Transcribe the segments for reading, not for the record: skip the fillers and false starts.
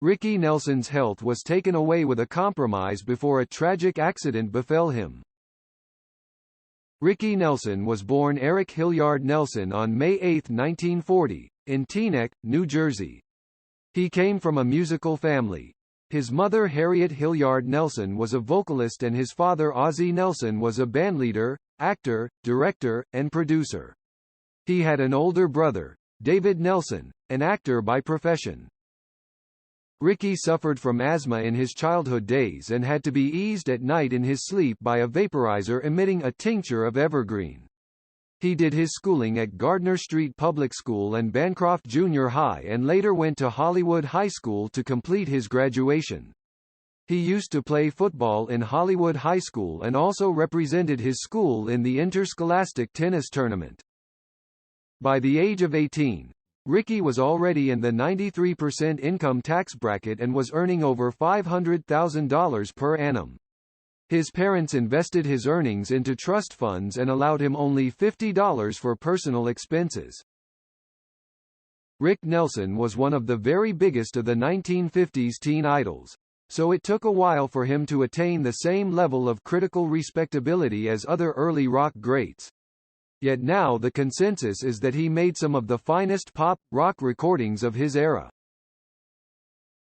Ricky Nelson's health was taken away with a compromise before a tragic accident befell him. Ricky Nelson was born Eric Hilliard Nelson on May 8, 1940, in Teaneck, New Jersey. He came from a musical family. His mother Harriet Hilliard Nelson was a vocalist and his father Ozzie Nelson was a bandleader, actor, director, and producer. He had an older brother, David Nelson, an actor by profession. Ricky suffered from asthma in his childhood days and had to be eased at night in his sleep by a vaporizer emitting a tincture of evergreen. He did his schooling at Gardner Street Public School and Bancroft Junior High and later went to Hollywood High School to complete his graduation. He used to play football in Hollywood High School and also represented his school in the interscholastic tennis tournament. By the age of 18, Ricky was already in the 93% income tax bracket and was earning over $500,000 per annum. His parents invested his earnings into trust funds and allowed him only $50 for personal expenses. Rick Nelson was one of the very biggest of the 1950s teen idols, so it took a while for him to attain the same level of critical respectability as other early rock greats. Yet now the consensus is that he made some of the finest pop-rock recordings of his era.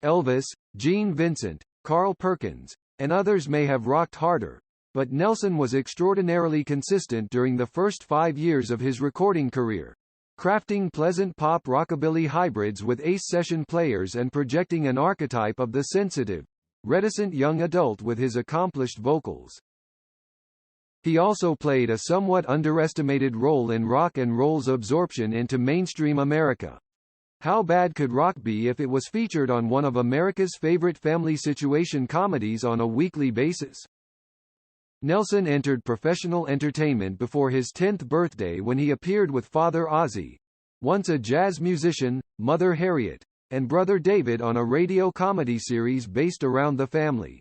Elvis, Gene Vincent, Carl Perkins, and others may have rocked harder, but Nelson was extraordinarily consistent during the first 5 years of his recording career, crafting pleasant pop-rockabilly hybrids with ace session players and projecting an archetype of the sensitive, reticent young adult with his accomplished vocals. He also played a somewhat underestimated role in rock and roll's absorption into mainstream America. How bad could rock be if it was featured on one of America's favorite family situation comedies on a weekly basis? Nelson entered professional entertainment before his 10th birthday when he appeared with Father Ozzie, once a jazz musician, Mother Harriet, and Brother David on a radio comedy series based around the family.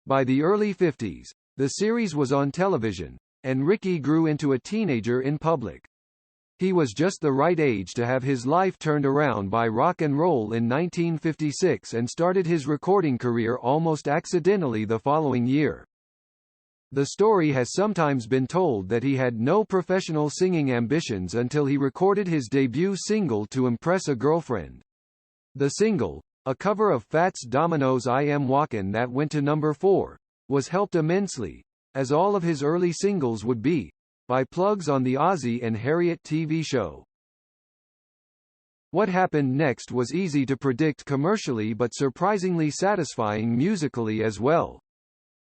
By the early 50s, the series was on television, and Ricky grew into a teenager in public. He was just the right age to have his life turned around by rock and roll in 1956 and started his recording career almost accidentally the following year. The story has sometimes been told that he had no professional singing ambitions until he recorded his debut single to impress a girlfriend. The single, a cover of Fats Domino's I Am Walkin' that went to number 4, was helped immensely, as all of his early singles would be, by plugs on the Ozzie and Harriet TV show. What happened next was easy to predict commercially but surprisingly satisfying musically as well.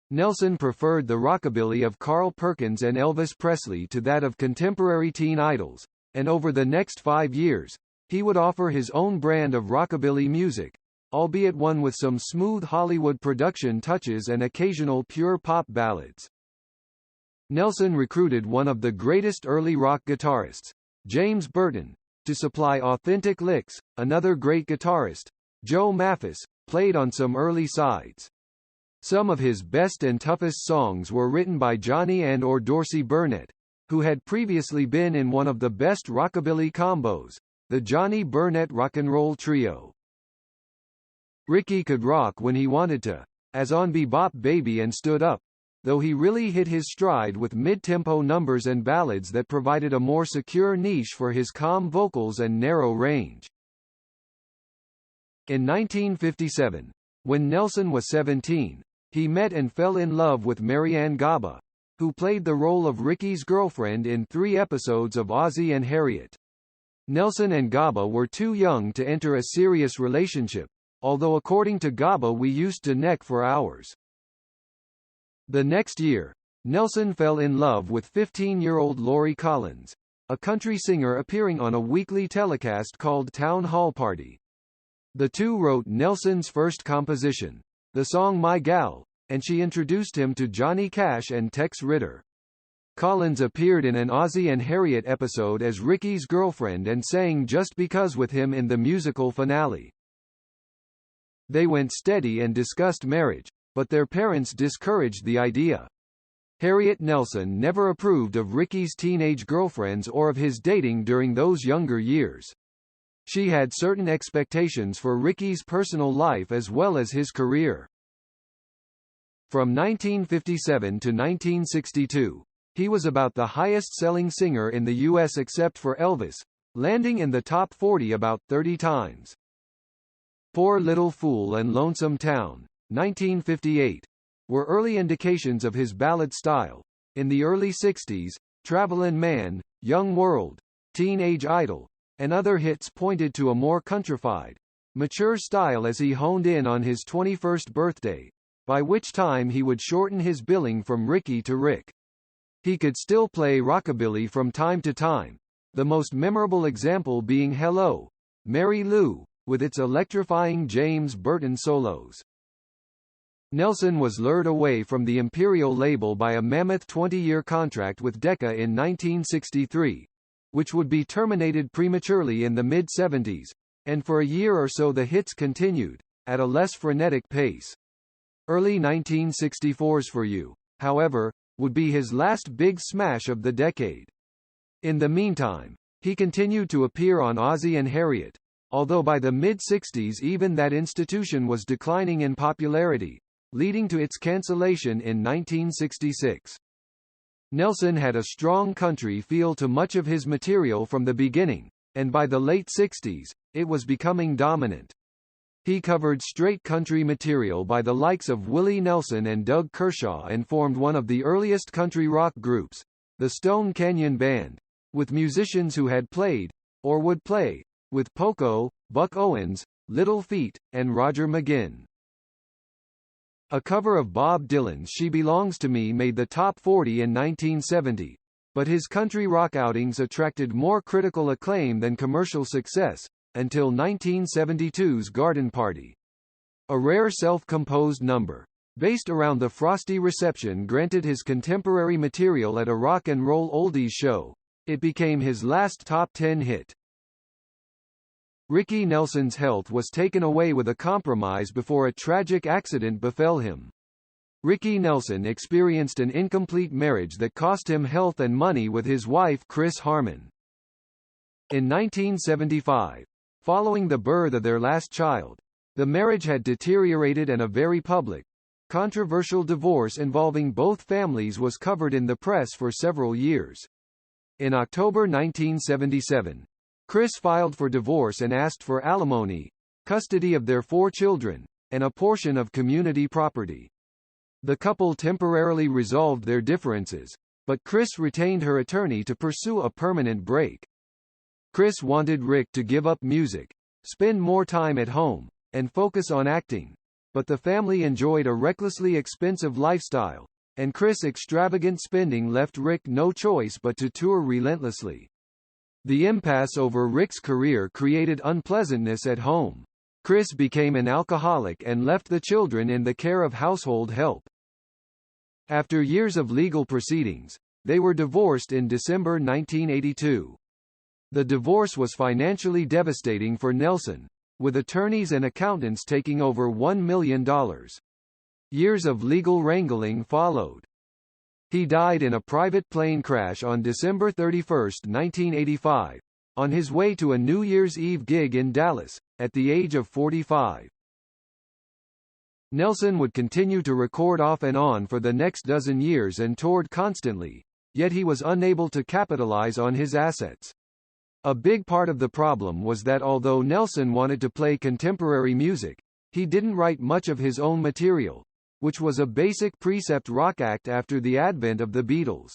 Nelson preferred the rockabilly of Carl Perkins and Elvis Presley to that of contemporary teen idols, and over the next 5 years, he would offer his own brand of rockabilly music, albeit one with some smooth Hollywood production touches and occasional pure pop ballads. Nelson recruited one of the greatest early rock guitarists, James Burton, to supply authentic licks. Another great guitarist, Joe Mathis, played on some early sides. Some of his best and toughest songs were written by Johnny and/or Dorsey Burnett, who had previously been in one of the best rockabilly combos, the Johnny Burnett Rock and Roll Trio. Ricky could rock when he wanted to, as on Bebop Baby and Stood Up, though he really hit his stride with mid-tempo numbers and ballads that provided a more secure niche for his calm vocals and narrow range. In 1957, when Nelson was 17, he met and fell in love with Marianne Gaba, who played the role of Ricky's girlfriend in 3 episodes of Ozzie and Harriet. Nelson and Gaba were too young to enter a serious relationship, although according to Gaba we used to neck for hours. The next year, Nelson fell in love with 15-year-old Lori Collins, a country singer appearing on a weekly telecast called Town Hall Party. The two wrote Nelson's first composition, the song My Gal, and she introduced him to Johnny Cash and Tex Ritter. Collins appeared in an Ozzie and Harriet episode as Ricky's girlfriend and sang Just Because with him in the musical finale. They went steady and discussed marriage, but their parents discouraged the idea. Harriet Nelson never approved of Ricky's teenage girlfriends or of his dating during those younger years. She had certain expectations for Ricky's personal life as well as his career. From 1957 to 1962, he was about the highest-selling singer in the U.S. except for Elvis, landing in the top 40 about 30 times. Poor Little Fool and Lonesome Town, 1958, were early indications of his ballad style. In the early 60s, Travelin' Man, Young World, Teenage Idol, and other hits pointed to a more countrified, mature style as he honed in on his 21st birthday, by which time he would shorten his billing from Ricky to Rick. He could still play rockabilly from time to time, the most memorable example being Hello, Mary Lou, with its electrifying James Burton solos. Nelson was lured away from the Imperial label by a mammoth 20-year contract with Decca in 1963, which would be terminated prematurely in the mid-70s, and for a year or so the hits continued, at a less frenetic pace. Early 1964's For You, however, would be his last big smash of the decade. In the meantime, he continued to appear on Ozzie and Harriet, although by the mid-60s even that institution was declining in popularity, leading to its cancellation in 1966. Nelson had a strong country feel to much of his material from the beginning, and by the late 60s, it was becoming dominant. He covered straight country material by the likes of Willie Nelson and Doug Kershaw and formed one of the earliest country rock groups, the Stone Canyon Band, with musicians who had played, or would play, with Poco, Buck Owens, Little Feat, and Roger McGuinn. A cover of Bob Dylan's She Belongs to Me made the top 40 in 1970, but his country rock outings attracted more critical acclaim than commercial success, until 1972's Garden Party. A rare self-composed number, based around the frosty reception granted his contemporary material at a rock and roll oldies show, it became his last top 10 hit. Ricky Nelson's health was taken away with a compromise before a tragic accident befell him. Ricky Nelson experienced an incomplete marriage that cost him health and money with his wife Chris Harmon. In 1975, following the birth of their last child, the marriage had deteriorated and a very public, controversial divorce involving both families was covered in the press for several years. In October 1977, Chris filed for divorce and asked for alimony, custody of their 4 children, and a portion of community property. The couple temporarily resolved their differences, but Chris retained her attorney to pursue a permanent break. Chris wanted Rick to give up music, spend more time at home, and focus on acting, but the family enjoyed a recklessly expensive lifestyle, and Chris' extravagant spending left Rick no choice but to tour relentlessly. The impasse over Rick's career created unpleasantness at home. Chris became an alcoholic and left the children in the care of household help. After years of legal proceedings, they were divorced in December 1982. The divorce was financially devastating for Nelson, with attorneys and accountants taking over $1 million. Years of legal wrangling followed. He died in a private plane crash on December 31, 1985, on his way to a New Year's Eve gig in Dallas, at the age of 45. Nelson would continue to record off and on for the next dozen years and toured constantly, yet he was unable to capitalize on his assets. A big part of the problem was that although Nelson wanted to play contemporary music, he didn't write much of his own material, which was a basic precept rock act after the advent of the Beatles.